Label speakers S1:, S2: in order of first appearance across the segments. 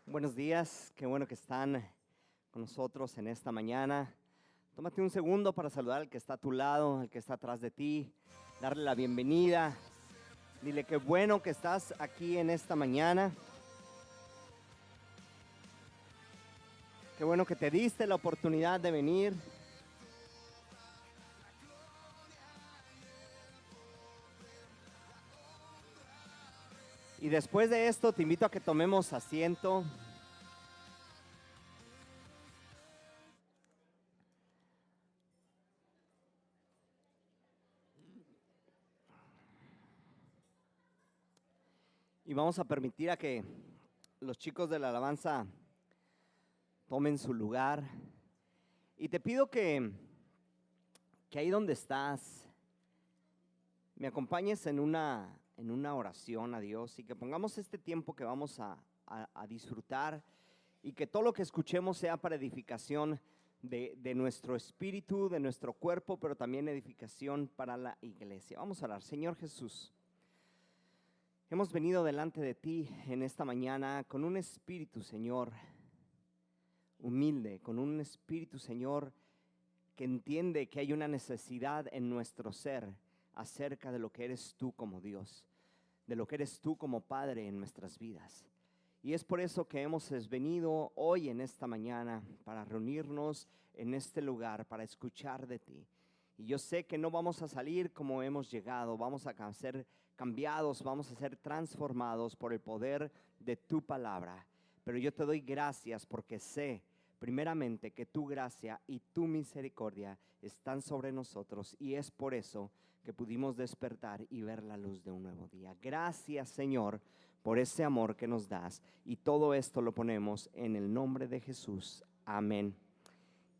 S1: Buenos días, qué bueno que están con nosotros en esta mañana. Tómate un segundo para saludar al que está a tu lado, al que está atrás de ti, darle la bienvenida. Dile qué bueno que estás aquí en esta mañana. Qué bueno que te diste la oportunidad de venir. Y después de esto te invito a que tomemos asiento. Y vamos a permitir a que los chicos de la alabanza tomen su lugar. Y te pido que ahí donde estás, me acompañes en una oración a Dios y que pongamos este tiempo que vamos a disfrutar y que todo lo que escuchemos sea para edificación de nuestro espíritu, de nuestro cuerpo, pero también edificación para la iglesia. Vamos a orar. Señor Jesús, hemos venido delante de ti en esta mañana con un espíritu, Señor, humilde, con un espíritu, Señor, que entiende que hay una necesidad en nuestro ser acerca de lo que eres tú como Dios, de lo que eres tú como Padre en nuestras vidas. Y es por eso que hemos venido hoy en esta mañana para reunirnos en este lugar, para escuchar de ti. Y yo sé que no vamos a salir como hemos llegado, vamos a ser cambiados, vamos a ser transformados por el poder de tu palabra. Pero yo te doy gracias porque sé primeramente que tu gracia y tu misericordia están sobre nosotros, y es por eso que pudimos despertar y ver la luz de un nuevo día. Gracias, Señor, por ese amor que nos das, y todo esto lo ponemos en el nombre de Jesús. Amén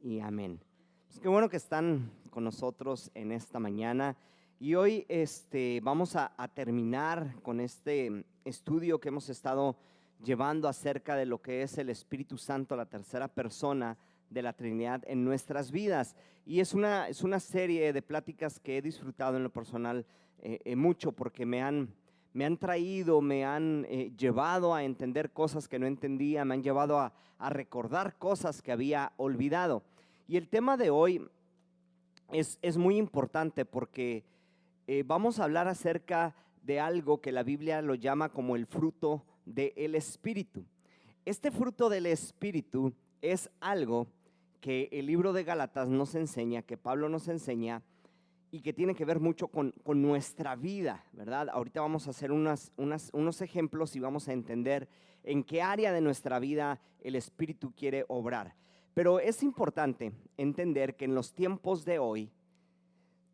S1: y amén. Pues qué bueno que están con nosotros en esta mañana, y hoy vamos a terminar con este estudio que hemos estado llevando acerca de lo que es el Espíritu Santo, la tercera persona de la Trinidad en nuestras vidas. Y es una serie de pláticas que he disfrutado en lo personal mucho, porque me han traído, me han llevado a entender cosas que no entendía, me han llevado a recordar cosas que había olvidado. Y el tema de hoy es muy importante porque vamos a hablar acerca de algo que la Biblia lo llama como el fruto del Espíritu. Este fruto del Espíritu es algo que el libro de Gálatas nos enseña, que Pablo nos enseña, y que tiene que ver mucho con nuestra vida, ¿verdad? Ahorita vamos a hacer unos ejemplos y vamos a entender en qué área de nuestra vida el Espíritu quiere obrar. Pero es importante entender que en los tiempos de hoy,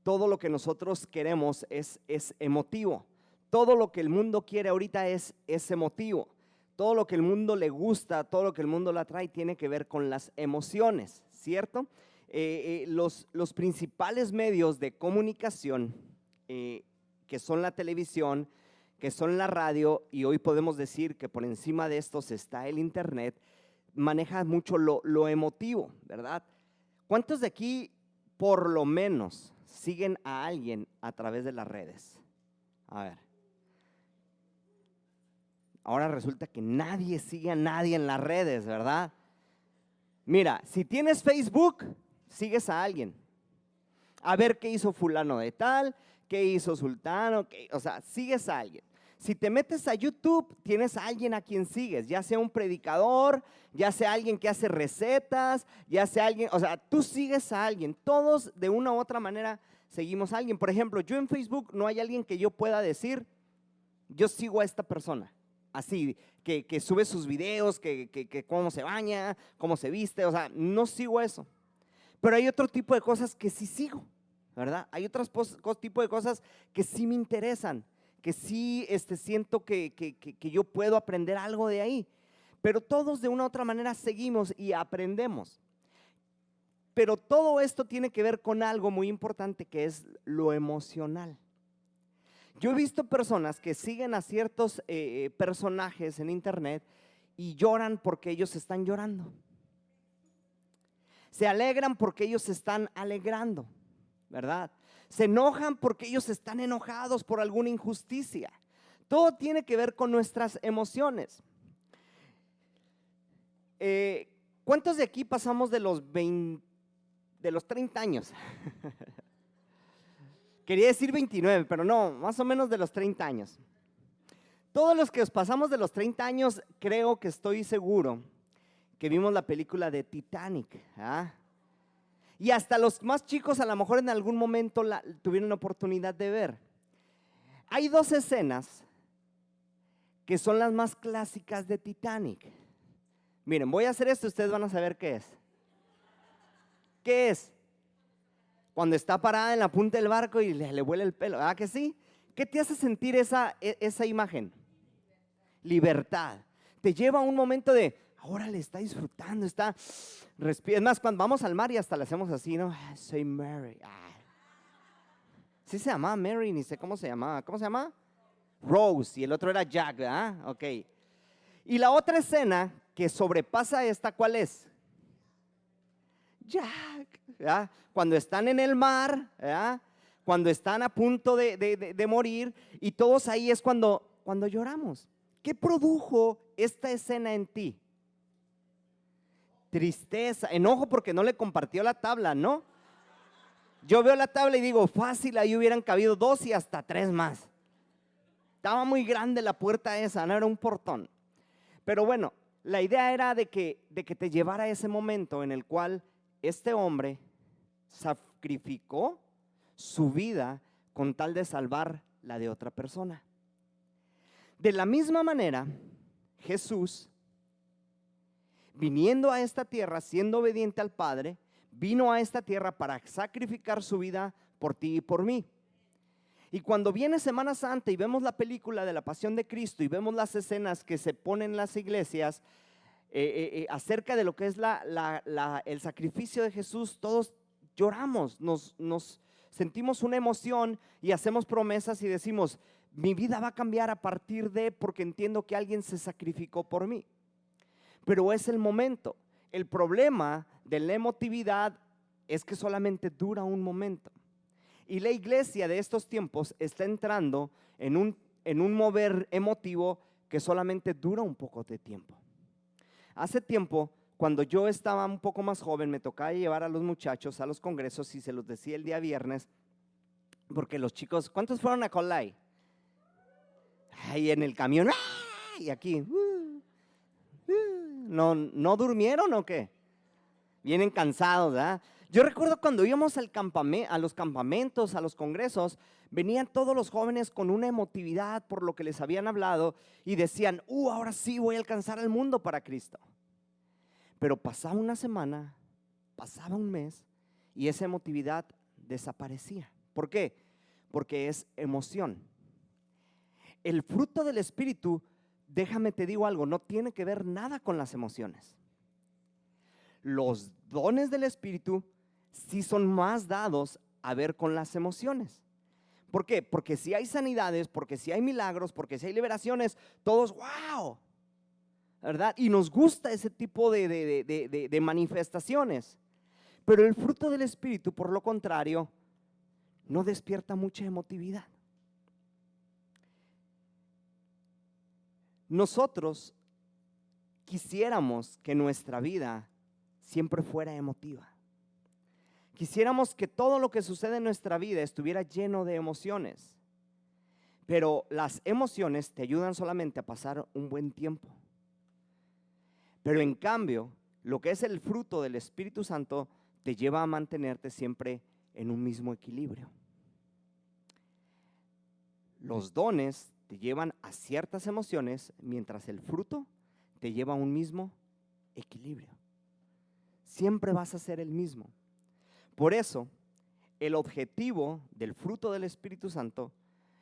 S1: todo lo que nosotros queremos es emotivo. Todo lo que el mundo quiere ahorita es emotivo. Todo lo que el mundo le gusta, todo lo que el mundo le atrae tiene que ver con las emociones, ¿cierto? Los principales medios de comunicación, que son la televisión, que son la radio, y hoy podemos decir que por encima de estos está el internet, maneja mucho lo emotivo, ¿verdad? ¿Cuántos de aquí por lo menos siguen a alguien a través de las redes? A ver. Ahora resulta que nadie sigue a nadie en las redes, ¿verdad? Mira, si tienes Facebook, sigues a alguien. A ver qué hizo fulano de tal, qué hizo sultano, o sea, sigues a alguien. Si te metes a YouTube, tienes a alguien a quien sigues, ya sea un predicador, ya sea alguien que hace recetas, ya sea alguien, o sea, tú sigues a alguien. Todos de una u otra manera seguimos a alguien. Por ejemplo, yo en Facebook no hay alguien que yo pueda decir, yo sigo a esta persona. Así, que sube sus videos, que cómo se baña, cómo se viste, o sea, no sigo eso. Pero hay otro tipo de cosas que sí sigo, ¿verdad? Hay otros tipo de cosas que sí me interesan, que sí siento que yo puedo aprender algo de ahí. Pero todos de una u otra manera seguimos y aprendemos. Pero todo esto tiene que ver con algo muy importante, que es lo emocional. Yo he visto personas que siguen a ciertos personajes en internet y lloran porque ellos están llorando. Se alegran porque ellos se están alegrando, ¿verdad? Se enojan porque ellos están enojados por alguna injusticia. Todo tiene que ver con nuestras emociones. ¿Cuántos de aquí pasamos de los 30 años? Quería decir 29, pero no, más o menos de los 30 años. Todos los que pasamos de los 30 años, creo que estoy seguro que vimos la película de Titanic, ¿ah? Y hasta los más chicos a lo mejor en algún momento tuvieron la oportunidad de ver. Hay dos escenas que son las más clásicas de Titanic. Miren, voy a hacer esto, ustedes van a saber qué es. ¿Qué es? Cuando está parada en la punta del barco y le vuela el pelo, ¿verdad que sí? ¿Qué te hace sentir esa imagen? Libertad. Te lleva a un momento de, ahora le está disfrutando, está respira. Es más, cuando vamos al mar y hasta le hacemos así, ¿no? Soy Mary. Sí se llamaba Mary, ni sé cómo se llamaba. ¿Cómo se llama? Rose, y el otro era Jack, ¿verdad? Ok. Y la otra escena que sobrepasa esta, ¿cuál es? Jack, ¿verdad? Cuando están en el mar, ¿verdad? Cuando están a punto de morir, y todos ahí es cuando lloramos. ¿Qué produjo esta escena en ti? Tristeza, enojo porque no le compartió la tabla, ¿no? Yo veo la tabla y digo, fácil, ahí hubieran cabido 2 y hasta 3 más. Estaba muy grande la puerta esa, no era un portón. Pero bueno, la idea era de que te llevara a ese momento en el cual este hombre sacrificó su vida con tal de salvar la de otra persona. De la misma manera, Jesús, viniendo a esta tierra, siendo obediente al Padre, vino a esta tierra para sacrificar su vida por ti y por mí. Y cuando viene Semana Santa y vemos la película de la Pasión de Cristo y vemos las escenas que se ponen en las iglesias acerca de lo que es el sacrificio de Jesús, todos lloramos, nos sentimos una emoción y hacemos promesas y decimos, mi vida va a cambiar a partir de, porque entiendo que alguien se sacrificó por mí. Pero es el momento. El problema de la emotividad es que solamente dura un momento. Y la iglesia de estos tiempos está entrando en un mover emotivo que solamente dura un poco de tiempo. Hace tiempo, cuando yo estaba un poco más joven, me tocaba llevar a los muchachos a los congresos y se los decía el día viernes, porque los chicos, ¿cuántos fueron a Colay? Ahí en el camión, ¡ah! Y aquí, ¿no durmieron o qué? Vienen cansados, ¿verdad? Yo recuerdo cuando íbamos a los campamentos, a los congresos, venían todos los jóvenes con una emotividad por lo que les habían hablado y decían, ahora sí voy a alcanzar al mundo para Cristo. Pero pasaba una semana, pasaba un mes y esa emotividad desaparecía. ¿Por qué? Porque es emoción. El fruto del Espíritu, déjame te digo algo, no tiene que ver nada con las emociones. Los dones del Espíritu sí son más dados a ver con las emociones. ¿Por qué? Porque si hay sanidades, porque si hay milagros, porque si hay liberaciones, todos, wow, ¿verdad? Y nos gusta ese tipo de manifestaciones. Pero el fruto del Espíritu, por lo contrario, no despierta mucha emotividad. Nosotros quisiéramos que nuestra vida siempre fuera emotiva. Quisiéramos que todo lo que sucede en nuestra vida estuviera lleno de emociones. Pero las emociones te ayudan solamente a pasar un buen tiempo. Pero en cambio, lo que es el fruto del Espíritu Santo te lleva a mantenerte siempre en un mismo equilibrio. Los dones te llevan a ciertas emociones, mientras el fruto te lleva a un mismo equilibrio. Siempre vas a ser el mismo. Por eso, el objetivo del fruto del Espíritu Santo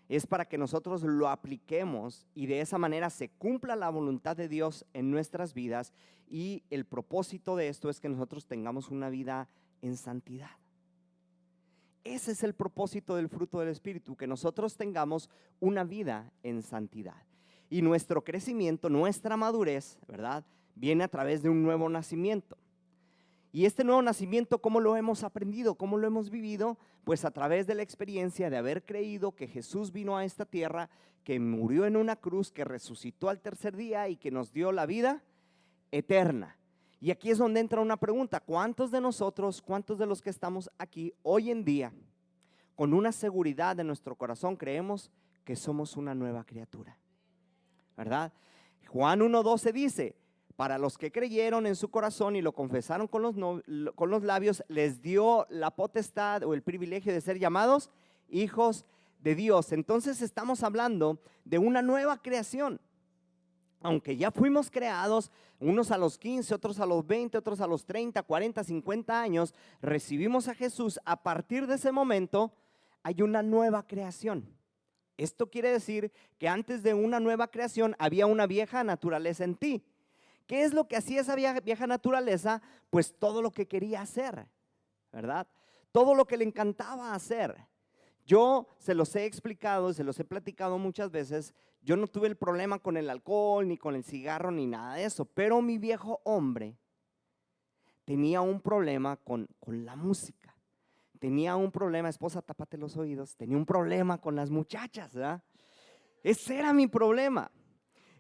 S1: es para que nosotros lo apliquemos y de esa manera se cumpla la voluntad de Dios en nuestras vidas, y el propósito de esto es que nosotros tengamos una vida en santidad. Ese es el propósito del fruto del Espíritu, que nosotros tengamos una vida en santidad. Y nuestro crecimiento, nuestra madurez, ¿verdad?, viene a través de un nuevo nacimiento. Y este nuevo nacimiento, ¿cómo lo hemos aprendido? ¿Cómo lo hemos vivido? Pues a través de la experiencia de haber creído que Jesús vino a esta tierra, que murió en una cruz, que resucitó al tercer día y que nos dio la vida eterna. Y aquí es donde entra una pregunta: ¿cuántos de nosotros, cuántos de los que estamos aquí hoy en día, con una seguridad en nuestro corazón, creemos que somos una nueva criatura? ¿Verdad? Juan 1:12 dice: para los que creyeron en su corazón y lo confesaron con los labios, les dio la potestad o el privilegio de ser llamados hijos de Dios. Entonces estamos hablando de una nueva creación. Aunque ya fuimos creados, unos a los 15, otros a los 20, otros a los 30, 40, 50 años, recibimos a Jesús. A partir de ese momento hay una nueva creación. Esto quiere decir que antes de una nueva creación había una vieja naturaleza en ti. ¿Qué es lo que hacía esa vieja naturaleza? Pues todo lo que quería hacer, ¿verdad? Todo lo que le encantaba hacer. Yo se los he explicado, se los he platicado muchas veces. Yo no tuve el problema con el alcohol, ni con el cigarro, ni nada de eso. Pero mi viejo hombre tenía un problema con la música. Tenía un problema, esposa, tápate los oídos. Tenía un problema con las muchachas, ¿verdad? Ese era mi problema.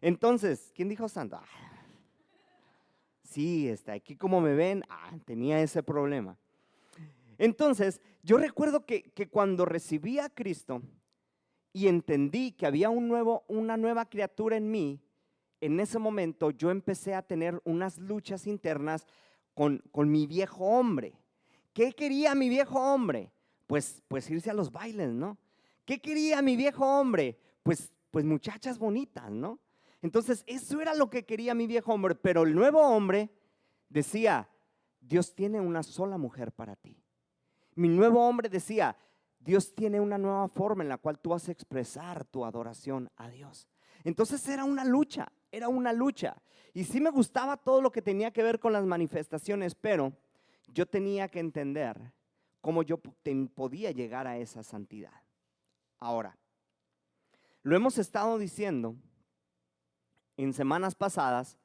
S1: Entonces, ¿quién dijo santo? Sí, aquí como me ven, tenía ese problema. Entonces, yo recuerdo que cuando recibí a Cristo y entendí que había una nueva criatura en mí, en ese momento yo empecé a tener unas luchas internas con mi viejo hombre. ¿Qué quería mi viejo hombre? Pues irse a los bailes, ¿no? ¿Qué quería mi viejo hombre? Pues muchachas bonitas, ¿no? Entonces, eso era lo que quería mi viejo hombre, pero el nuevo hombre decía: Dios tiene una sola mujer para ti. Mi nuevo hombre decía: Dios tiene una nueva forma en la cual tú vas a expresar tu adoración a Dios. Entonces era una lucha. Y sí me gustaba todo lo que tenía que ver con las manifestaciones, pero yo tenía que entender cómo yo podía llegar a esa santidad. Ahora, lo hemos estado diciendo en semanas pasadas,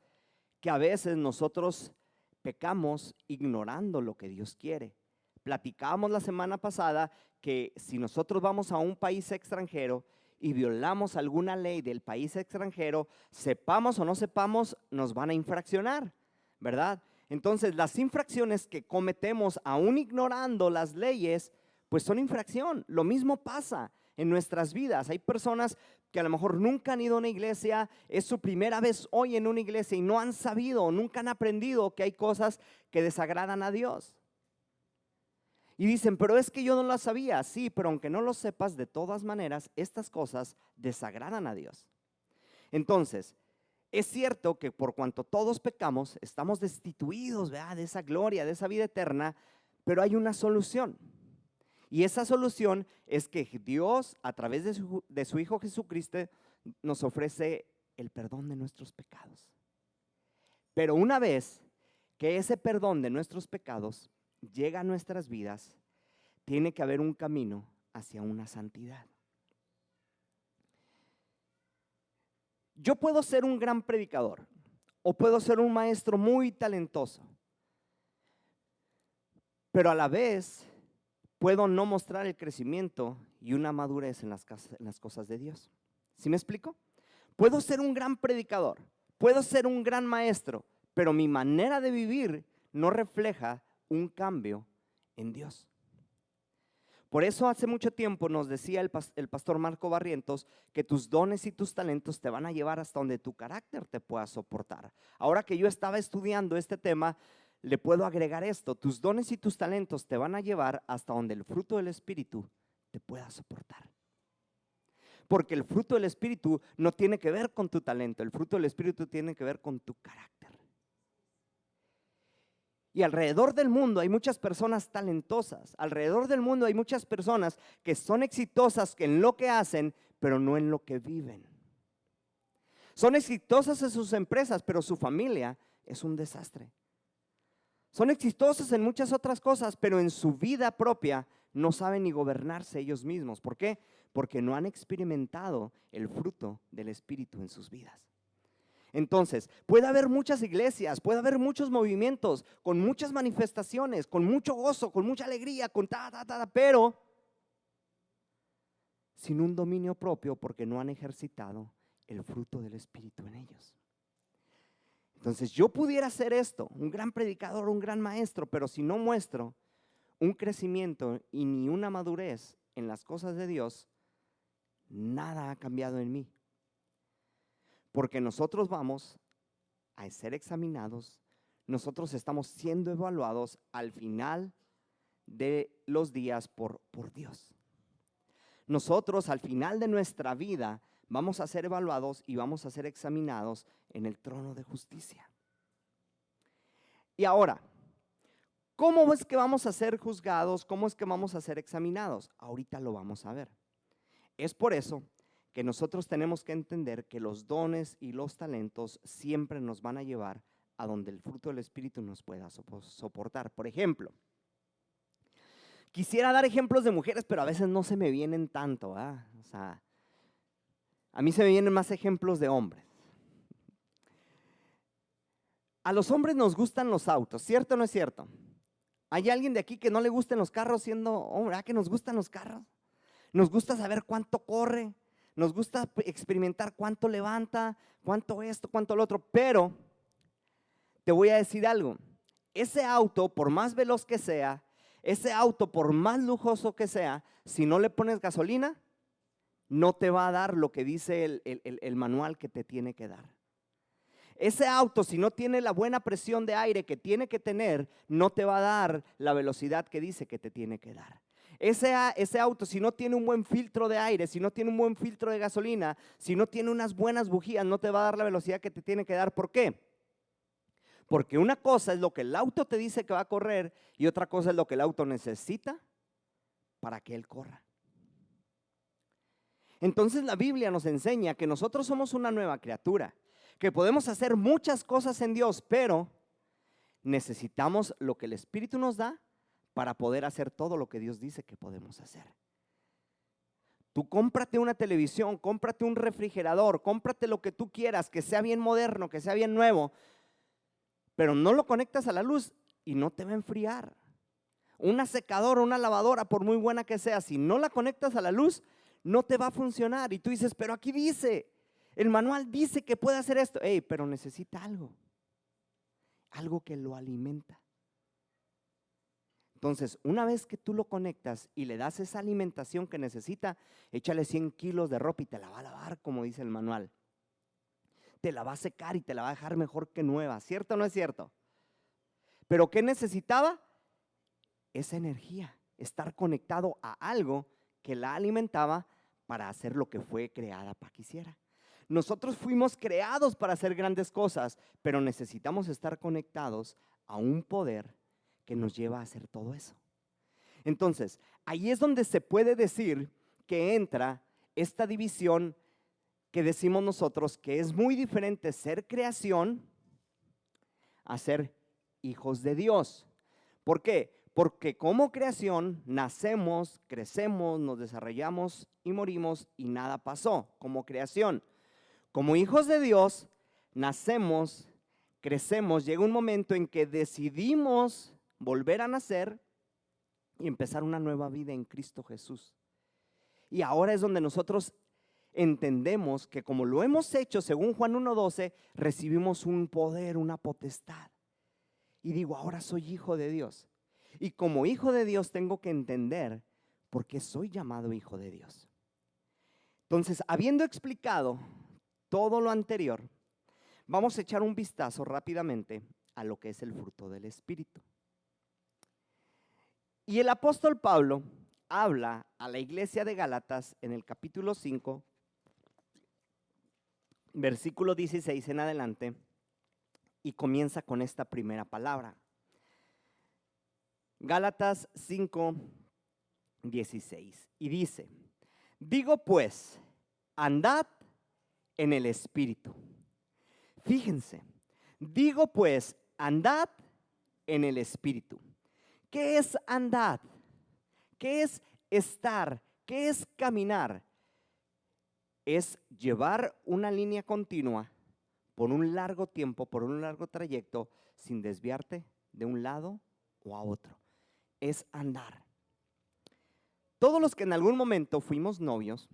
S1: que a veces nosotros pecamos ignorando lo que Dios quiere. Platicábamos la semana pasada que si nosotros vamos a un país extranjero y violamos alguna ley del país extranjero, sepamos o no sepamos, nos van a infraccionar, ¿verdad? Entonces, las infracciones que cometemos aún ignorando las leyes, pues son infracción. Lo mismo pasa en nuestras vidas. Hay personas que a lo mejor nunca han ido a una iglesia, es su primera vez hoy en una iglesia y no han sabido, nunca han aprendido que hay cosas que desagradan a Dios. Y dicen: pero es que yo no lo sabía. Sí, pero aunque no lo sepas, de todas maneras, estas cosas desagradan a Dios. Entonces, es cierto que por cuanto todos pecamos, estamos destituidos, ¿verdad?, de esa gloria, de esa vida eterna, pero hay una solución. Y esa solución es que Dios, a través de su Hijo Jesucristo, nos ofrece el perdón de nuestros pecados. Pero una vez que ese perdón de nuestros pecados llega a nuestras vidas, tiene que haber un camino hacia una santidad. Yo puedo ser un gran predicador o puedo ser un maestro muy talentoso, pero a la vez puedo no mostrar el crecimiento y una madurez en las cosas de Dios. ¿Sí me explico? Puedo ser un gran predicador, puedo ser un gran maestro, pero mi manera de vivir no refleja un cambio en Dios. Por eso hace mucho tiempo nos decía el pastor Marco Barrientos que tus dones y tus talentos te van a llevar hasta donde tu carácter te pueda soportar. Ahora que yo estaba estudiando este tema, le puedo agregar esto: tus dones y tus talentos te van a llevar hasta donde el fruto del Espíritu te pueda soportar. Porque el fruto del Espíritu no tiene que ver con tu talento, el fruto del Espíritu tiene que ver con tu carácter. Y alrededor del mundo hay muchas personas talentosas, alrededor del mundo hay muchas personas que son exitosas en lo que hacen, pero no en lo que viven. Son exitosas en sus empresas, pero su familia es un desastre. Son exitosos en muchas otras cosas, pero en su vida propia no saben ni gobernarse ellos mismos. ¿Por qué? Porque no han experimentado el fruto del Espíritu en sus vidas. Entonces, puede haber muchas iglesias, puede haber muchos movimientos, con muchas manifestaciones, con mucho gozo, con mucha alegría, con pero sin un dominio propio porque no han ejercitado el fruto del Espíritu en ellos. Entonces, yo pudiera hacer esto, un gran predicador, un gran maestro, pero si no muestro un crecimiento y ni una madurez en las cosas de Dios, nada ha cambiado en mí. Porque nosotros vamos a ser examinados, nosotros estamos siendo evaluados al final de los días por Dios. Nosotros al final de nuestra vida vamos a ser evaluados y vamos a ser examinados en el trono de justicia. Y ahora, ¿cómo es que vamos a ser juzgados? ¿Cómo es que vamos a ser examinados? Ahorita lo vamos a ver. Es por eso que nosotros tenemos que entender que los dones y los talentos siempre nos van a llevar a donde el fruto del Espíritu nos pueda soportar. Por ejemplo, quisiera dar ejemplos de mujeres, pero a veces no se me vienen tanto, ¿verdad? O sea, a mí se me vienen más ejemplos de hombres. A los hombres nos gustan los autos, ¿cierto o no es cierto? ¿Hay alguien de aquí que no le gusten los carros siendo hombre? ¿Ah, que nos gustan los carros? Nos gusta saber cuánto corre, nos gusta experimentar cuánto levanta, cuánto esto, cuánto lo otro, pero te voy a decir algo, ese auto por más veloz que sea, ese auto por más lujoso que sea, si no le pones gasolina, no te va a dar lo que dice el manual que te tiene que dar. Ese auto, si no tiene la buena presión de aire que tiene que tener, no te va a dar la velocidad que dice que te tiene que dar. Ese auto, si no tiene un buen filtro de aire, si no tiene un buen filtro de gasolina, si no tiene unas buenas bujías, no te va a dar la velocidad que te tiene que dar. ¿Por qué? Porque una cosa es lo que el auto te dice que va a correr y otra cosa es lo que el auto necesita para que él corra. Entonces la Biblia nos enseña que nosotros somos una nueva criatura, que podemos hacer muchas cosas en Dios, pero necesitamos lo que el Espíritu nos da para poder hacer todo lo que Dios dice que podemos hacer. Tú cómprate una televisión, cómprate un refrigerador, cómprate lo que tú quieras, que sea bien moderno, que sea bien nuevo, pero no lo conectas a la luz y no te va a enfriar. Una secadora, una lavadora, por muy buena que sea, si no la conectas a la luz, no te va a funcionar. Y tú dices, pero aquí dice, el manual dice que puede hacer esto. Pero necesita algo que lo alimenta. Entonces, una vez que tú lo conectas y le das esa alimentación que necesita, échale 100 kilos de ropa y te la va a lavar, como dice el manual. Te la va a secar y te la va a dejar mejor que nueva, ¿cierto o no es cierto? Pero ¿qué necesitaba? Esa energía, estar conectado a algo que la alimentaba para hacer lo que fue creada para que hiciera. Nosotros fuimos creados para hacer grandes cosas, pero necesitamos estar conectados a un poder que nos lleva a hacer todo eso. Entonces, ahí es donde se puede decir que entra esta división que decimos nosotros, que es muy diferente ser creación a ser hijos de Dios. ¿Por qué? Porque como creación nacemos, crecemos, nos desarrollamos y morimos y nada pasó como creación. Como hijos de Dios, nacemos, crecemos, llega un momento en que decidimos volver a nacer y empezar una nueva vida en Cristo Jesús. Y ahora es donde nosotros entendemos que como lo hemos hecho según Juan 1:12, recibimos un poder, una potestad. Y digo, ahora soy hijo de Dios. Y como hijo de Dios tengo que entender por qué soy llamado hijo de Dios. Entonces, habiendo explicado todo lo anterior, vamos a echar un vistazo rápidamente a lo que es el fruto del Espíritu. Y el apóstol Pablo habla a la iglesia de Gálatas en el capítulo 5, versículo 16 en adelante, y comienza con esta primera palabra. Gálatas 5, 16, y dice, digo pues, andad en el Espíritu. Fíjense, digo pues, andad en el Espíritu. ¿Qué es andar? ¿Qué es estar? ¿Qué es caminar? Es llevar una línea continua por un largo tiempo, por un largo trayecto, sin desviarte de un lado o a otro. Es andar. Todos los que en algún momento fuimos novios,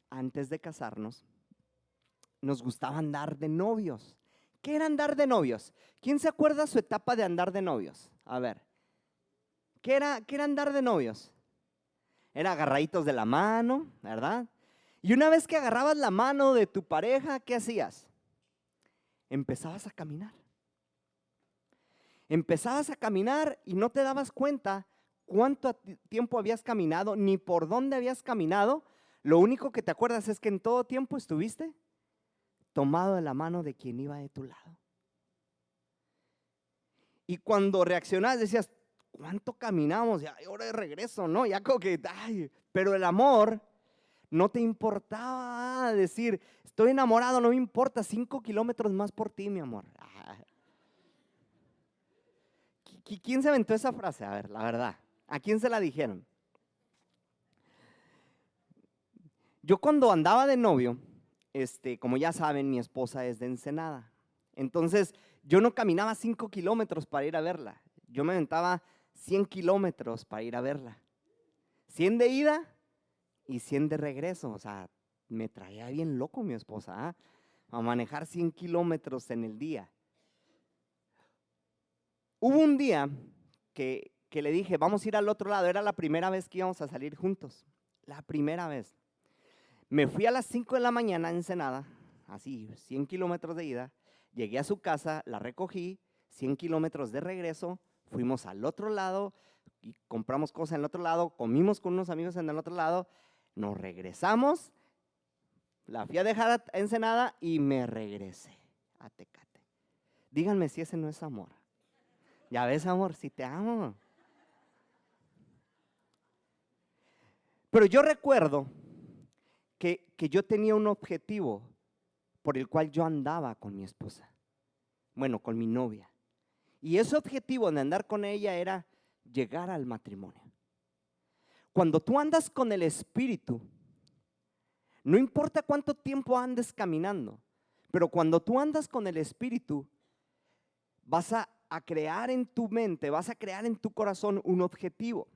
S1: antes de casarnos, nos gustaba andar de novios. ¿Qué era andar de novios? ¿Quién se acuerda su etapa de andar de novios? A ver, ¿qué era andar de novios? Era agarraditos de la mano, ¿verdad? Y una vez que agarrabas la mano de tu pareja, ¿qué hacías? Empezabas a caminar. Empezabas a caminar y no te dabas cuenta cuánto tiempo habías caminado, ni por dónde habías caminado. Lo único que te acuerdas es que en todo tiempo estuviste tomado de la mano de quien iba de tu lado. Y cuando reaccionabas decías, ¿cuánto caminamos? Ya hora de regreso, ¿no? Ya como que, ay, pero el amor no te importaba decir, estoy enamorado, no me importa, 5 kilómetros más por ti, mi amor. ¿Quién se aventó esa frase? A ver, la verdad, ¿a quién se la dijeron? Yo cuando andaba de novio, como ya saben, mi esposa es de Ensenada. Entonces, yo no caminaba 5 kilómetros para ir a verla. Yo me aventaba 100 kilómetros para ir a verla. 100 de ida y 100 de regreso. O sea, me traía bien loco mi esposa, a manejar 100 kilómetros en el día. Hubo un día que le dije, vamos a ir al otro lado. Era la primera vez que íbamos a salir juntos. La primera vez. Me fui a las 5 de la mañana a Ensenada, así, 100 kilómetros de ida. Llegué a su casa, la recogí, 100 kilómetros de regreso. Fuimos al otro lado y compramos cosas en el otro lado. Comimos con unos amigos en el otro lado. Nos regresamos. La fui a dejar a Ensenada y me regresé a Tecate. Díganme si ese no es amor. Ya ves, amor, si te amo. Pero yo recuerdo que yo tenía un objetivo por el cual yo andaba con mi esposa. Bueno, con mi novia. Y ese objetivo de andar con ella era llegar al matrimonio. Cuando tú andas con el Espíritu, no importa cuánto tiempo andes caminando, pero cuando tú andas con el Espíritu, vas a crear en tu mente, vas a crear en tu corazón un objetivo.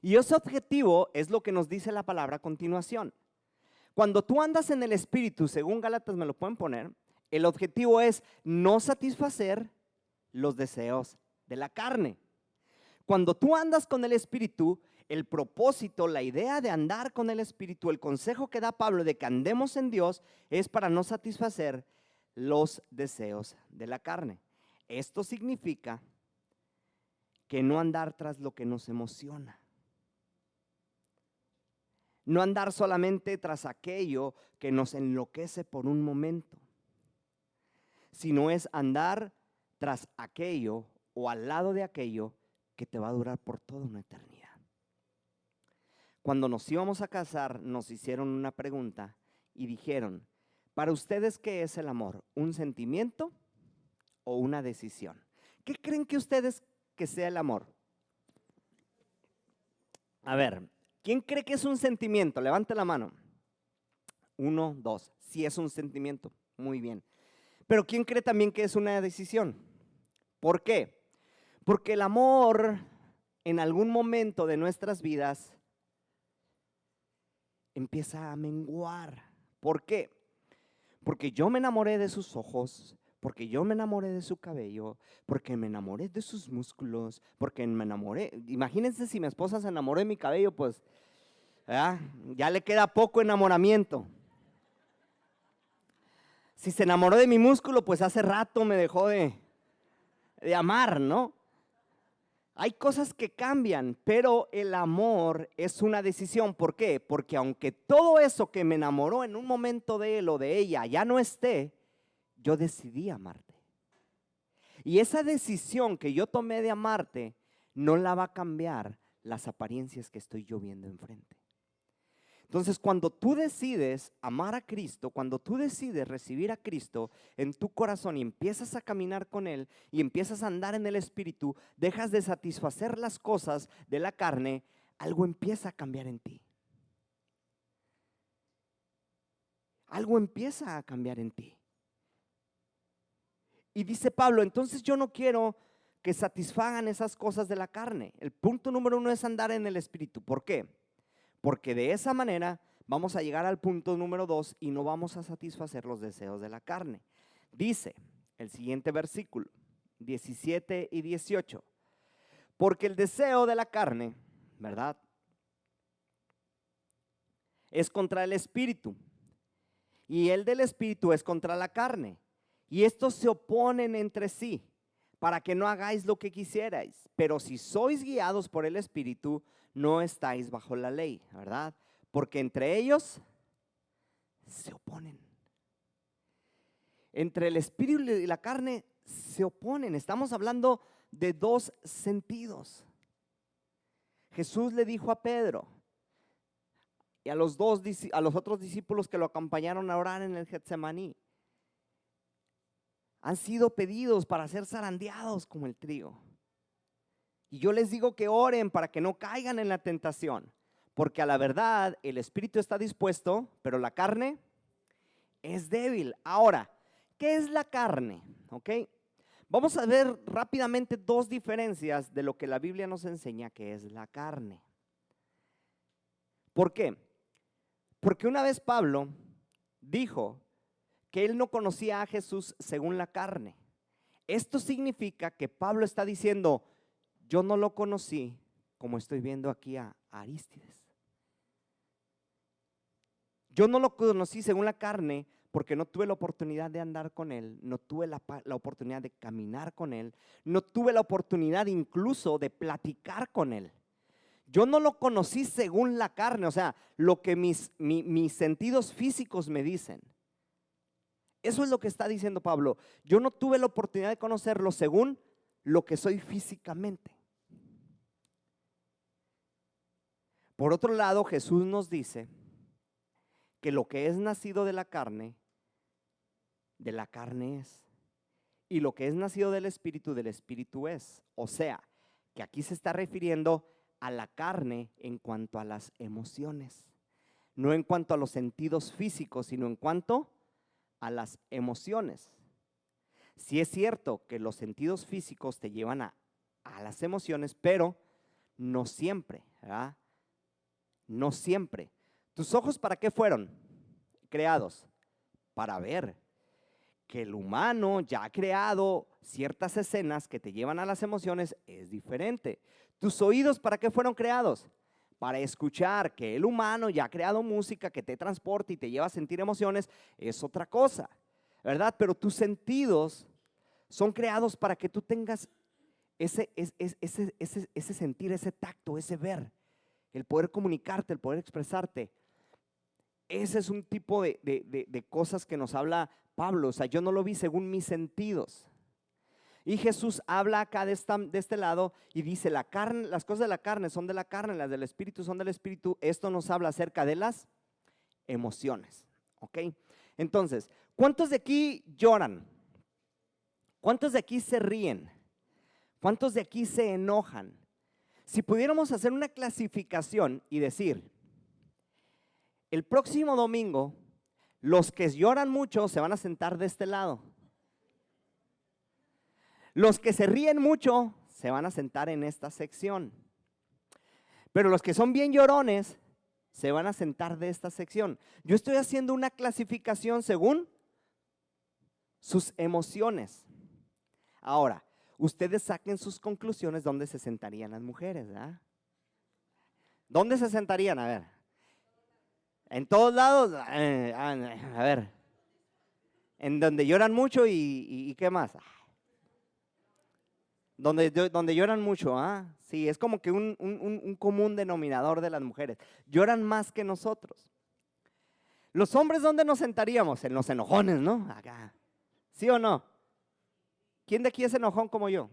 S1: Y ese objetivo es lo que nos dice la palabra a continuación. Cuando tú andas en el Espíritu, según Gálatas me lo pueden poner, el objetivo es no satisfacer los deseos de la carne. Cuando tú andas con el Espíritu, el propósito, la idea de andar con el Espíritu, el consejo que da Pablo de que andemos en Dios es para no satisfacer los deseos de la carne. Esto significa que no andar tras lo que nos emociona. No andar solamente tras aquello que nos enloquece por un momento, sino es andar tras aquello o al lado de aquello que te va a durar por toda una eternidad. Cuando nos íbamos a casar, nos hicieron una pregunta y dijeron, ¿para ustedes qué es el amor? ¿Un sentimiento o una decisión? ¿Qué creen que ustedes que sea el amor? A ver, ¿quién cree que es un sentimiento? Levante la mano. 1, 2. Sí es un sentimiento. Muy bien. Pero ¿quién cree también que es una decisión? ¿Por qué? Porque el amor en algún momento de nuestras vidas empieza a menguar. ¿Por qué? Porque yo me enamoré de sus ojos, porque yo me enamoré de su cabello, porque me enamoré de sus músculos, porque me enamoré. Imagínense si mi esposa se enamoró de mi cabello, pues ya le queda poco enamoramiento. Si se enamoró de mi músculo, pues hace rato me dejó de amar, ¿no? Hay cosas que cambian, pero el amor es una decisión. ¿Por qué? Porque aunque todo eso que me enamoró en un momento de él o de ella ya no esté, yo decidí amarte. Y esa decisión que yo tomé de amarte no la va a cambiar las apariencias que estoy yo viendo enfrente. Entonces, cuando tú decides amar a Cristo, cuando tú decides recibir a Cristo en tu corazón y empiezas a caminar con Él y empiezas a andar en el Espíritu, dejas de satisfacer las cosas de la carne, algo empieza a cambiar en ti. Algo empieza a cambiar en ti. Y dice Pablo, entonces yo no quiero que satisfagan esas cosas de la carne. El punto número 1 es andar en el Espíritu. ¿Por qué? Porque de esa manera vamos a llegar al punto número 2 y no vamos a satisfacer los deseos de la carne. Dice el siguiente versículo, 17 y 18. Porque el deseo de la carne, ¿verdad?, es contra el Espíritu, y el del Espíritu es contra la carne. Y estos se oponen entre sí, para que no hagáis lo que quisierais. Pero si sois guiados por el Espíritu, no estáis bajo la ley, ¿verdad? Porque entre ellos se oponen. Entre el Espíritu y la carne se oponen. Estamos hablando de dos sentidos. Jesús le dijo a Pedro y a los otros discípulos que lo acompañaron a orar en el Getsemaní: han sido pedidos para ser zarandeados como el trigo. Y yo les digo que oren para que no caigan en la tentación, porque a la verdad el espíritu está dispuesto, pero la carne es débil. Ahora, ¿qué es la carne? ¿Ok? Vamos a ver rápidamente dos diferencias de lo que la Biblia nos enseña que es la carne. ¿Por qué? Porque una vez Pablo dijo que él no conocía a Jesús según la carne. Esto significa que Pablo está diciendo: yo no lo conocí como estoy viendo aquí a Arístides. Yo no lo conocí según la carne porque no tuve la oportunidad de andar con él, no tuve la oportunidad de caminar con él, no tuve la oportunidad incluso de platicar con él. Yo no lo conocí según la carne, o sea, lo que mis sentidos físicos me dicen. Eso es lo que está diciendo Pablo. Yo no tuve la oportunidad de conocerlo según lo que soy físicamente. Por otro lado, Jesús nos dice que lo que es nacido de la carne es. Y lo que es nacido del Espíritu es. O sea, que aquí se está refiriendo a la carne en cuanto a las emociones. No en cuanto a los sentidos físicos, sino en cuanto a las emociones. Sí es cierto que los sentidos físicos te llevan a las emociones, pero no siempre, ¿verdad? No siempre. ¿Tus ojos para qué fueron creados? Para ver. Que el humano ya ha creado ciertas escenas que te llevan a las emociones es diferente. ¿Tus oídos para qué fueron creados? Para escuchar. Que el humano ya ha creado música que te transporta y te lleva a sentir emociones es otra cosa, ¿verdad? Pero tus sentidos son creados para que tú tengas ese sentir, ese tacto, ese ver, el poder comunicarte, el poder expresarte. Ese es un tipo de cosas que nos habla Pablo. O sea, yo no lo vi según mis sentidos. Y Jesús habla acá de este lado y dice: la carne, las cosas de la carne son de la carne, las del espíritu son del espíritu. Esto nos habla acerca de las emociones. ¿Ok? Entonces, ¿cuántos de aquí lloran? ¿Cuántos de aquí se ríen? ¿Cuántos de aquí se enojan? Si pudiéramos hacer una clasificación y decir: el próximo domingo, los que lloran mucho se van a sentar de este lado. Los que se ríen mucho se van a sentar en esta sección. Pero los que son bien llorones se van a sentar de esta sección. Yo estoy haciendo una clasificación según sus emociones. Ahora, ustedes saquen sus conclusiones dónde se sentarían las mujeres, ¿verdad? ¿Dónde se sentarían? A ver. En todos lados, a ver. En donde lloran mucho y ¿qué más? Donde lloran mucho, ¿ah? Sí, es como que un común denominador de las mujeres. Lloran más que nosotros. Los hombres, ¿dónde nos sentaríamos? En los enojones, ¿no? Acá. ¿Sí o no? ¿Quién de aquí es enojón como yo?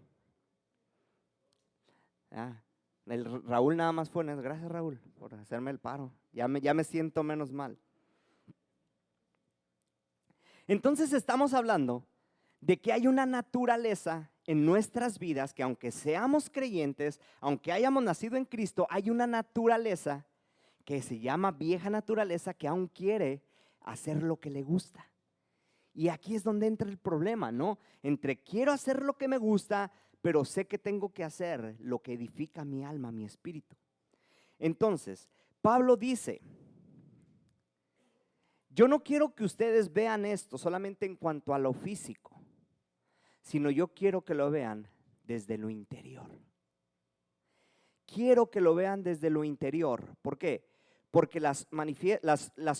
S1: El Raúl nada más fue. Gracias, Raúl, por hacerme el paro. Ya me siento menos mal. Entonces estamos hablando de que hay una naturaleza en nuestras vidas que, aunque seamos creyentes, aunque hayamos nacido en Cristo, hay una naturaleza que se llama vieja naturaleza, que aún quiere hacer lo que le gusta. Y aquí es donde entra el problema, ¿no? Entre quiero hacer lo que me gusta, pero sé que tengo que hacer lo que edifica mi alma, mi espíritu. Entonces, Pablo dice, yo no quiero que ustedes vean esto solamente en cuanto a lo físico, sino yo quiero que lo vean desde lo interior. Quiero que lo vean desde lo interior. ¿Por qué? Porque las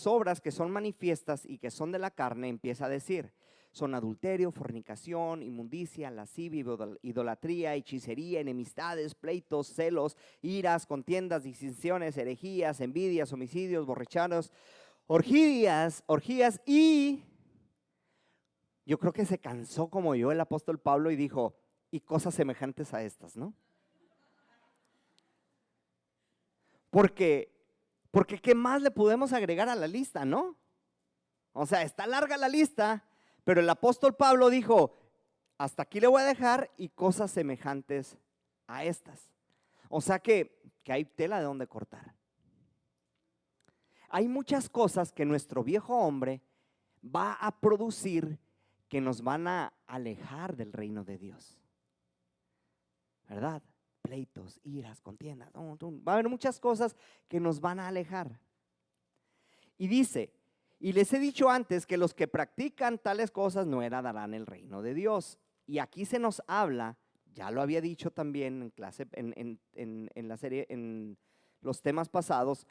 S1: obras que son manifiestas y que son de la carne, empieza a decir, son adulterio, fornicación, inmundicia, lascivia, idolatría, hechicería, enemistades, pleitos, celos, iras, contiendas, disensiones, herejías, envidias, homicidios, borracheras, orgías y yo creo que se cansó como yo el apóstol Pablo y dijo, y cosas semejantes a estas, ¿no? Porque ¿qué más le podemos agregar a la lista, no? O sea, está larga la lista, pero el apóstol Pablo dijo, hasta aquí le voy a dejar y cosas semejantes a estas. O sea que hay tela de donde cortar. Hay muchas cosas que nuestro viejo hombre va a producir que nos van a alejar del reino de Dios, ¿verdad? Pleitos, iras, contiendas, va a haber muchas cosas que nos van a alejar. Y dice, y les he dicho antes que los que practican tales cosas no heredarán el reino de Dios. Y aquí se nos habla, ya lo había dicho también en clase, en la serie, en los temas pasados,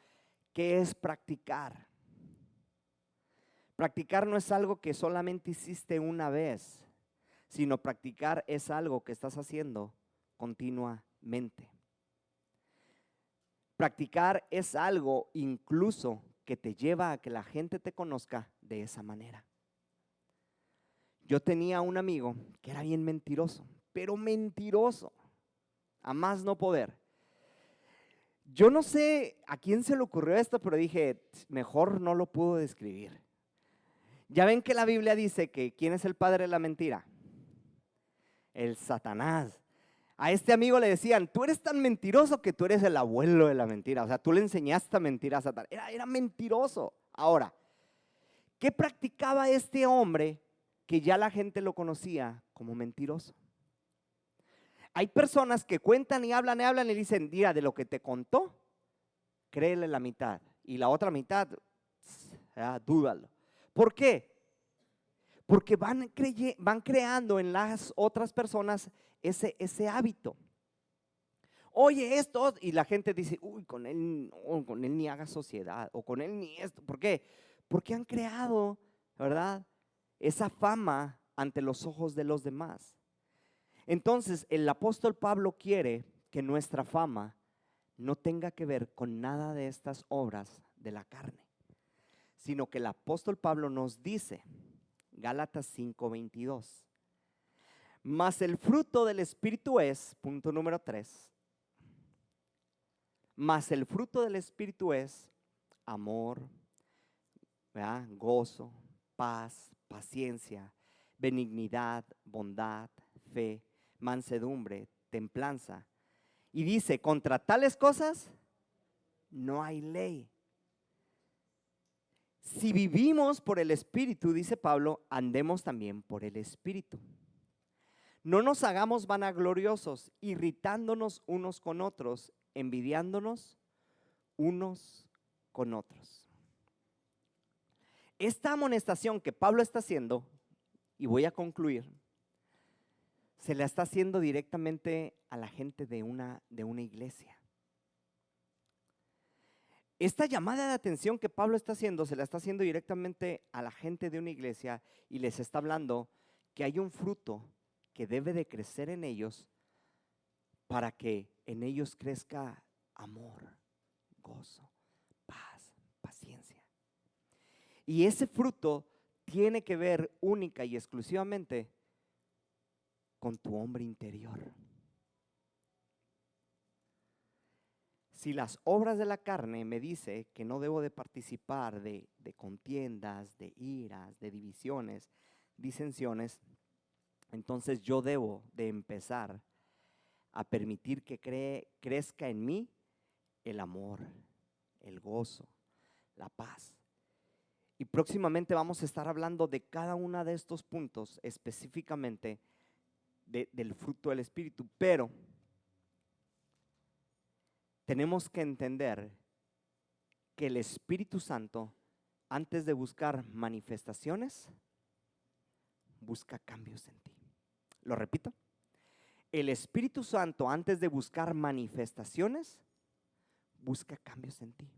S1: ¿qué es practicar? Practicar no es algo que solamente hiciste una vez, sino practicar es algo que estás haciendo continuamente. Practicar es algo incluso que te lleva a que la gente te conozca de esa manera. Yo tenía un amigo que era bien mentiroso, pero mentiroso, a más no poder. Yo no sé a quién se le ocurrió esto, pero dije, mejor no lo puedo describir. Ya ven que la Biblia dice que ¿quién es el padre de la mentira? El Satanás. A este amigo le decían, tú eres tan mentiroso que tú eres el abuelo de la mentira. O sea, tú le enseñaste a mentir a Satanás. Era mentiroso. Ahora, ¿qué practicaba este hombre que ya la gente lo conocía como mentiroso? Hay personas que cuentan y hablan y dicen, mira, de lo que te contó, créele la mitad. Y la otra mitad, dúdalo. ¿Por qué? Porque van creando en las otras personas ese hábito. Oye, esto, y la gente dice, uy, con él ni haga sociedad, o con él ni esto. ¿Por qué? Porque han creado, ¿verdad?, esa fama ante los ojos de los demás. Entonces, el apóstol Pablo quiere que nuestra fama no tenga que ver con nada de estas obras de la carne, sino que el apóstol Pablo nos dice, Gálatas 5:22, mas el fruto del Espíritu es, punto número 3, mas el fruto del Espíritu es amor, ¿verdad?, gozo, paz, paciencia, benignidad, bondad, fe, mansedumbre, templanza. Y dice, contra tales cosas no hay ley. Si vivimos por el Espíritu, dice Pablo, andemos también por el Espíritu. No nos hagamos vanagloriosos, irritándonos unos con otros, envidiándonos unos con otros. Esta amonestación que Pablo está haciendo, y voy a concluir, se la está haciendo directamente a la gente de una iglesia. Esta llamada de atención que Pablo está haciendo, se la está haciendo directamente a la gente de una iglesia y les está hablando que hay un fruto que debe de crecer en ellos para que en ellos crezca amor, gozo, paz, paciencia. Y ese fruto tiene que ver única y exclusivamente con tu hombre interior. Si las obras de la carne me dice que no debo de participar de contiendas, de iras, de divisiones, disensiones, entonces yo debo de empezar a permitir que crezca en mí el amor, el gozo, la paz. Y próximamente vamos a estar hablando de cada uno de estos puntos, específicamente del fruto del Espíritu. Pero tenemos que entender que el Espíritu Santo, antes de buscar manifestaciones, busca cambios en ti. Lo repito. El Espíritu Santo, antes de buscar manifestaciones, busca cambios en ti.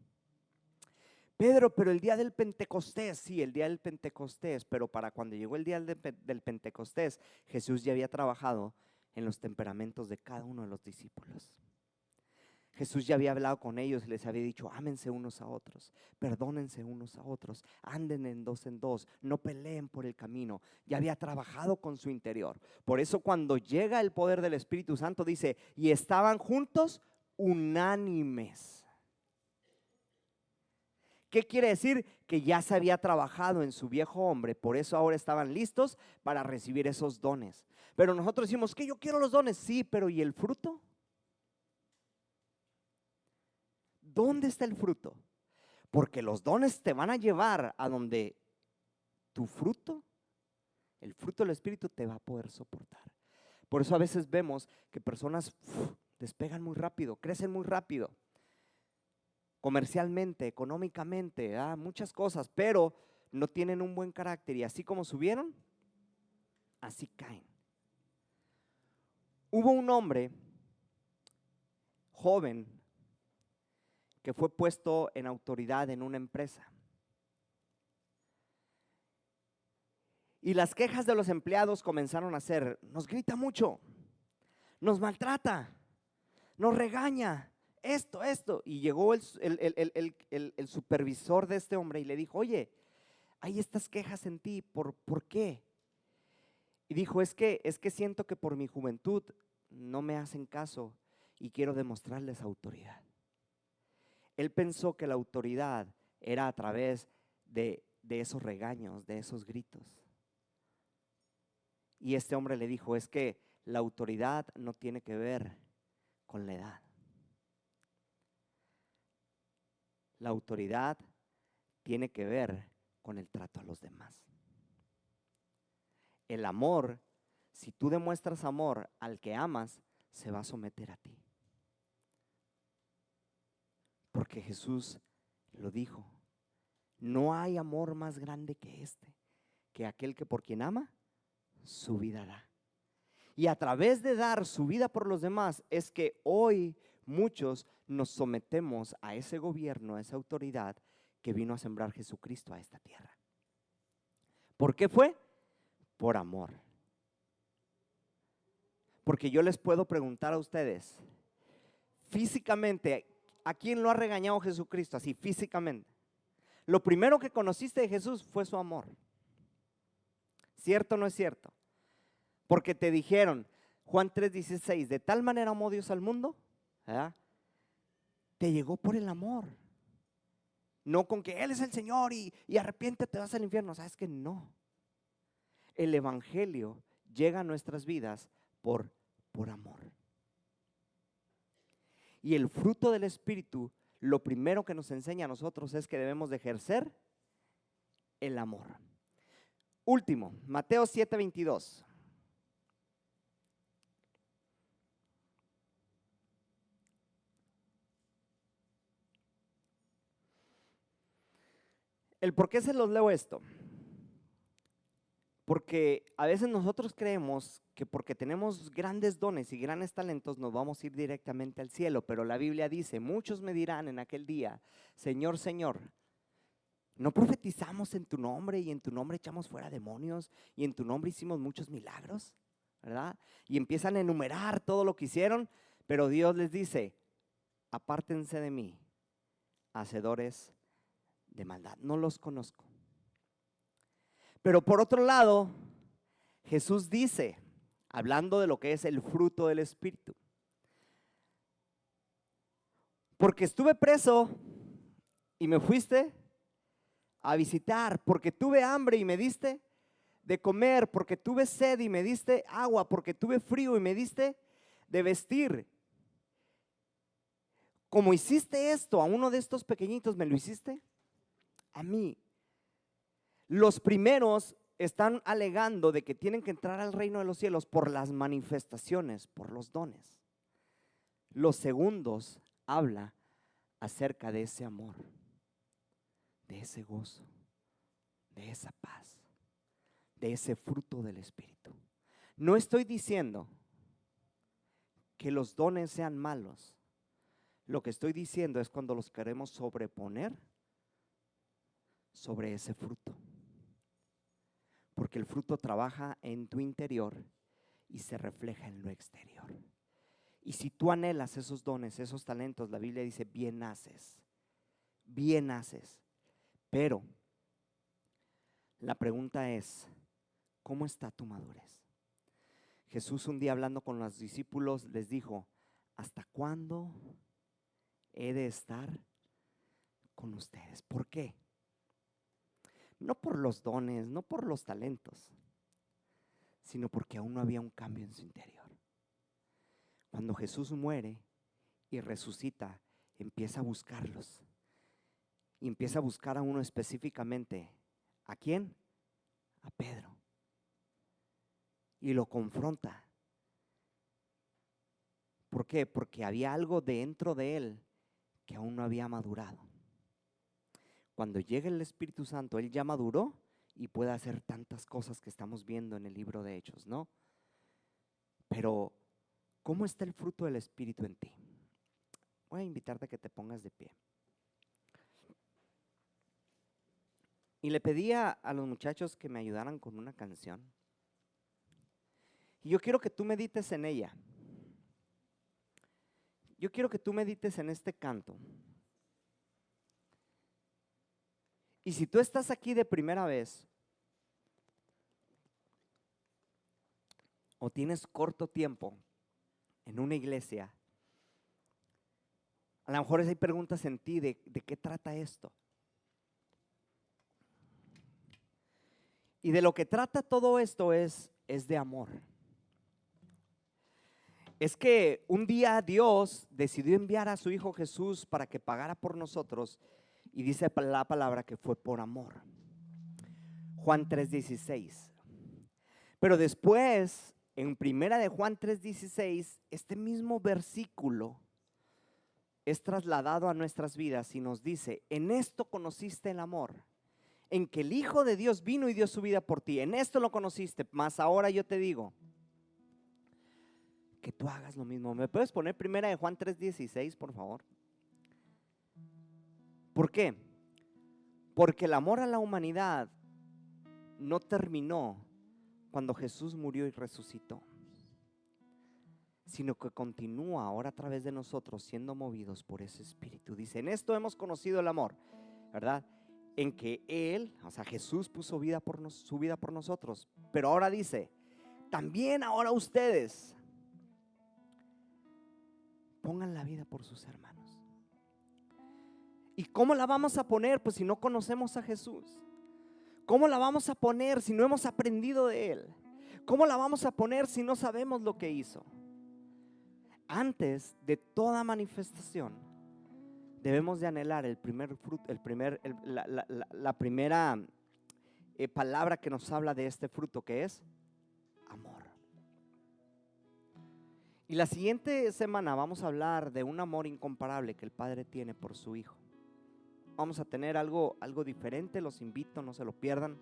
S1: Pedro, pero el día del Pentecostés, sí, el día del Pentecostés, pero para cuando llegó el día del Pentecostés, Jesús ya había trabajado en los temperamentos de cada uno de los discípulos. Jesús ya había hablado con ellos y les había dicho: ámense unos a otros, perdónense unos a otros, anden en dos, no peleen por el camino. Ya había trabajado con su interior. Por eso cuando llega el poder del Espíritu Santo dice: y estaban juntos unánimes. ¿Qué quiere decir? Que ya se había trabajado en su viejo hombre, por eso ahora estaban listos para recibir esos dones. Pero nosotros decimos que yo quiero los dones, sí, pero ¿y el fruto? ¿Dónde está el fruto? Porque los dones te van a llevar a donde tu fruto, el fruto del Espíritu, te va a poder soportar. Por eso a veces vemos que personas despegan muy rápido, crecen muy rápido, comercialmente, económicamente, muchas cosas, pero no tienen un buen carácter, y así como subieron, así caen. Hubo un hombre joven que fue puesto en autoridad en una empresa. Y las quejas de los empleados comenzaron a ser: nos grita mucho, nos maltrata, nos regaña, esto. Y llegó el supervisor de este hombre y le dijo: oye, hay estas quejas en ti, ¿por qué? Y dijo: es que siento que por mi juventud no me hacen caso y quiero demostrarles autoridad. Él pensó que la autoridad era a través de esos regaños, de esos gritos. Y este hombre le dijo: es que la autoridad no tiene que ver con la edad. La autoridad tiene que ver con el trato a los demás. El amor, si tú demuestras amor al que amas, se va a someter a ti. Porque Jesús lo dijo: no hay amor más grande que este, que aquel que por quien ama, su vida da. Y a través de dar su vida por los demás es que hoy muchos nos sometemos a ese gobierno, a esa autoridad que vino a sembrar Jesucristo a esta tierra. ¿Por qué fue? Por amor. Porque yo les puedo preguntar a ustedes, físicamente, ¿a quién lo ha regañado Jesucristo? Así, físicamente. Lo primero que conociste de Jesús fue su amor. ¿Cierto o no es cierto? Porque te dijeron, Juan 3:16, de tal manera amó Dios al mundo, ¿verdad? Te llegó por el amor. No con que Él es el Señor y arrepiéntete, te vas al infierno. ¿Sabes que no? El evangelio llega a nuestras vidas por amor. Y el fruto del Espíritu, lo primero que nos enseña a nosotros es que debemos de ejercer el amor. Último, Mateo 7:22. ¿El por qué se los leo esto? Porque a veces nosotros creemos que porque tenemos grandes dones y grandes talentos nos vamos a ir directamente al cielo, pero la Biblia dice: muchos me dirán en aquel día, Señor, Señor, ¿no profetizamos en tu nombre y en tu nombre echamos fuera demonios y en tu nombre hicimos muchos milagros? ¿Verdad? Y empiezan a enumerar todo lo que hicieron, pero Dios les dice: apártense de mí, hacedores de maldad, no los conozco. Pero por otro lado, Jesús dice, hablando de lo que es el fruto del Espíritu: porque estuve preso y me fuiste a visitar, porque tuve hambre y me diste de comer, porque tuve sed y me diste agua, porque tuve frío y me diste de vestir. Como hiciste esto a uno de estos pequeñitos, ¿me lo hiciste a mí? Los primeros están alegando de que tienen que entrar al reino de los cielos por las manifestaciones, por los dones. Los segundos habla acerca de ese amor, de ese gozo, de esa paz, de ese fruto del Espíritu. No estoy diciendo que los dones sean malos. Lo que estoy diciendo es cuando los queremos sobreponer sobre ese fruto. Porque el fruto trabaja en tu interior y se refleja en lo exterior. Y si tú anhelas esos dones, esos talentos, la Biblia dice, bien haces, bien haces. Pero la pregunta es, ¿cómo está tu madurez? Jesús un día hablando con los discípulos les dijo, ¿hasta cuándo he de estar con ustedes? ¿Por qué? No por los dones, no por los talentos, sino porque aún no había un cambio en su interior. Cuando Jesús muere y resucita, empieza a buscarlos. Y empieza a buscar a uno específicamente. ¿A quién? A Pedro. Y lo confronta. ¿Por qué? Porque había algo dentro de él que aún no había madurado. Cuando llegue el Espíritu Santo, él ya maduró y puede hacer tantas cosas que estamos viendo en el libro de Hechos, ¿no? Pero, ¿cómo está el fruto del Espíritu en ti? Voy a invitarte a que te pongas de pie. Y le pedía a los muchachos que me ayudaran con una canción. Y yo quiero que tú medites en ella. Yo quiero que tú medites en este canto. Y si tú estás aquí de primera vez o tienes corto tiempo en una iglesia, a lo mejor hay preguntas en ti de qué trata esto. Y de lo que trata todo esto es de amor. Es que un día Dios decidió enviar a su Hijo Jesús para que pagara por nosotros, y dice la palabra que fue por amor. Juan 3:16. Pero después, en primera de Juan 3:16, este mismo versículo es trasladado a nuestras vidas y nos dice, en esto conociste el amor, en que el Hijo de Dios vino y dio su vida por ti. En esto lo conociste, mas ahora yo te digo que tú hagas lo mismo. ¿Me puedes poner primera de Juan 3:16, por favor? ¿Por qué? Porque el amor a la humanidad no terminó cuando Jesús murió y resucitó, sino que continúa ahora a través de nosotros siendo movidos por ese Espíritu. Dice, en esto hemos conocido el amor, ¿verdad? En que Él, o sea, Jesús puso su vida por nosotros. Pero ahora dice, también ahora ustedes pongan la vida por sus hermanos. ¿Y cómo la vamos a poner? Pues si no conocemos a Jesús. ¿Cómo la vamos a poner si no hemos aprendido de Él? ¿Cómo la vamos a poner si no sabemos lo que hizo? Antes de toda manifestación, debemos de anhelar el primer fruto, la primera palabra que nos habla de este fruto, que es amor. Y la siguiente semana vamos a hablar de un amor incomparable que el Padre tiene por su Hijo. Vamos a tener algo diferente, los invito, no se lo pierdan.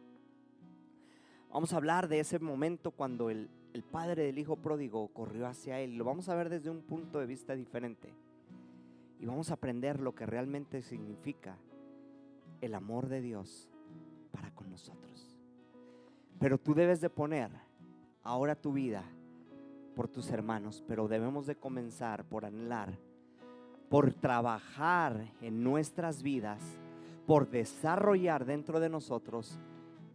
S1: Vamos a hablar de ese momento cuando el padre del hijo pródigo corrió hacia él. Lo vamos a ver desde un punto de vista diferente. Y vamos a aprender lo que realmente significa el amor de Dios para con nosotros. Pero tú debes de poner ahora tu vida por tus hermanos. Pero debemos de comenzar por anhelar, por trabajar en nuestras vidas, por desarrollar dentro de nosotros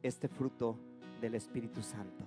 S1: este fruto del Espíritu Santo.